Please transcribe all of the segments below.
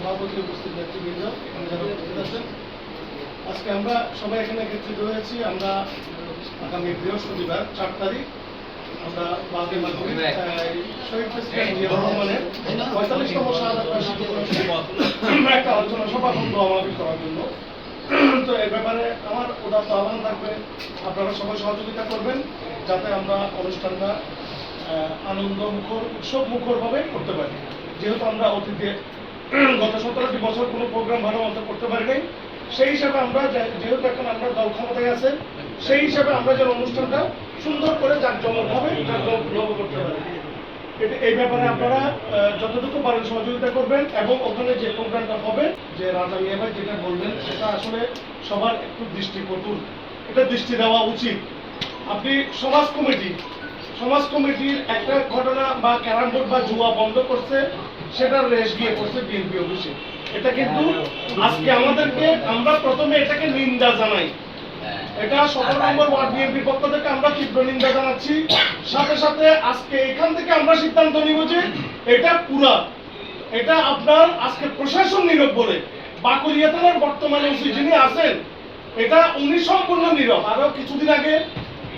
সভাপতি উপস্থিত নেতৃবৃন্দ এখানে যারা উপস্থিত আছেন, আজকে আমরা সবাই এখানে একত্রিত হয়েছি। আমরা আগামী বৃহস্পতিবার 4 তারিখ আমরা বাদে মাধ্যমে শহীদ প্রেসিডেন্ট জিয়াউর রহমানের 45তম শাহাদাত বার্ষিকী উপলক্ষে একটা আলোচনা সভা মাহফিল করার জন্য। তো এই ব্যাপারে আমার উদাত্ত আহ্বান থাকবে, আপনারা সবাই সহযোগিতা করবেন যাতে আমরা অনুষ্ঠানটা আনন্দ মুখর, উৎসব মুখরভাবে করতে পারি। যেহেতু আমরা অতীতে গত 17টি বছর কোনো প্রোগ্রাম ভালো মতো করতে পারি নাই, সেই হিসাবে আমরা যেহেতু এখন আমরা দল ক্ষমতায় আছে, সেই হিসাবে আমরা যেন অনুষ্ঠানটা সুন্দর করে জাঁকজমকভাবে করতে পারি। এই ব্যাপারে আপনারা যতটুকু পারেন সহযোগিতা করবেন। এবং ওখানে যে প্রোগ্রামটা হবে, যে রাজা মিয়া ভাই যেটা বললেন, সেটা আসলে সবার একটু দৃষ্টিকটু, এটা দৃষ্টি দেওয়া উচিত। আপনি সমাজ কমিটির একটা ঘটনা বা ক্যারাম বোর্ড বা জুয়া বন্ধ করছে, সেটার রেশ গিয়ে করছে বিএনপি অফিসে। এটা কিন্তু আজকে আমাদেরকে, আমরা প্রথমে এটাকে নিন্দা জানাই। এটা 17 নম্বর ওয়ার্ড বিএনপির পক্ষ থেকে আমরা তীব্র নিন্দা জানাচ্ছি। সাথে সাথে আজকে এখান থেকে আমরা সিদ্ধান্ত নিব যে এটা আপনার আজকে প্রশাসন নীরব বলে, বাকুলিয়া থানার বর্তমানে ওসি যিনি আছেন, এটা উনি সম্পূর্ণ নীরব। আরো কিছুদিন আগে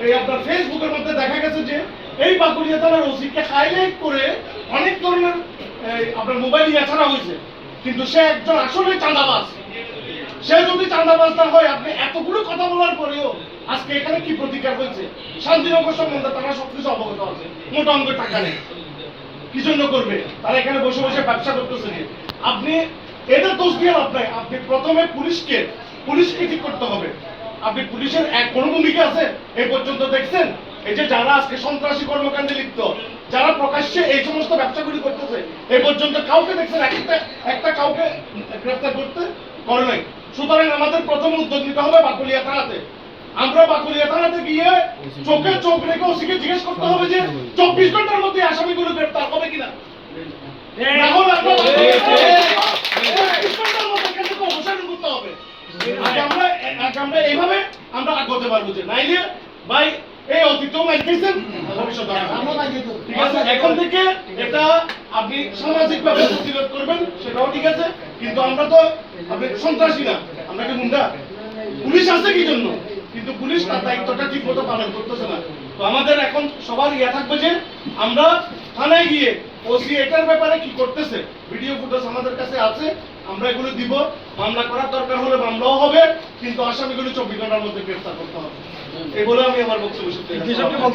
এই আপনার ফেসবুকের মধ্যে দেখা গেছে যে এই বাকুলিয়া থানার ওসিকে হাইলাইট করে অনেক ধরনের আপনার মোবাইল ছাড়া হয়েছে, কিন্তু সে একজন আসলে চাঁদাবাজ। সে যদি চাঁদাবাজ না হয়, আপনি এতগুলো কথা বলার পরেও আজকে এখানে কি প্রতিকার হয়েছে? শান্তিনগর সম্বন্ধে তারা সবকিছু অবগত আছে, মোটা অঙ্কের টাকা নেই, কি জন্য করবে? তারা এখানে বসে বসে ব্যবসা করতেছে। আপনি এটা দোষ দিয়ে লাভ নাই। আপনি প্রথমে পুলিশকে ঠিক করতে হবে। আপনি পুলিশের কোনো ভূমিকা আছে এই পর্যন্ত দেখছেন? এই যে যারা আজকে সন্ত্রাসী কর্মকাণ্ডে লিপ্ত, যারা প্রকাশ্যে এই সমস্ত ব্যবসাগুলি করতেছে, এই পর্যন্ত কাউকে দেখছেন? একটা কাউকে গ্রেফতার করতে করে নাই। সুতরাং আমাদের প্রথম উদ্যোগ নিতে হবে বাকুলিয়া থানাতে। আমরা বাকুলিয়া থানাতে গিয়ে চোখে চোখ রেখে ওসিকে জিজ্ঞেস করতে হবে যে 24 ঘন্টার মধ্যে আসামিগুলো গ্রেফতার হবে কিনা। আমরা এইভাবে আমরা আগাতে পারবো। যে নাইলে ভাই এই অতীতেও মাইকেছেন, ভবিষ্যতে ঠিক আছে। এখন থেকে এটা আপনি সামাজিকভাবে প্রতিরোধ করবেন, সেটাও ঠিক আছে। কিন্তু আমরা তো আপনি সন্ত্রাসী না, আমরা কি মুন্ডা? পুলিশ আছে কি জন্য? কিন্তু পুলিশ তার দায়িত্বটা ঠিক মতো পালন করতেছে না। তো আমাদের এখন সবার থাকবে যে আমরা থানায় গিয়ে ওসি এটার ব্যাপারে কি করতেছে, ভিডিও ফুটেজ আমাদের কাছে আছে, আমরা এগুলো দিব। মামলা করার দরকার হলে মামলাও হবে, কিন্তু আসামিগুলো 24 ঘন্টার মধ্যে গ্রেফতার করতে হবে। এই বলে আমি আমার বক্তব্য শেষ করতে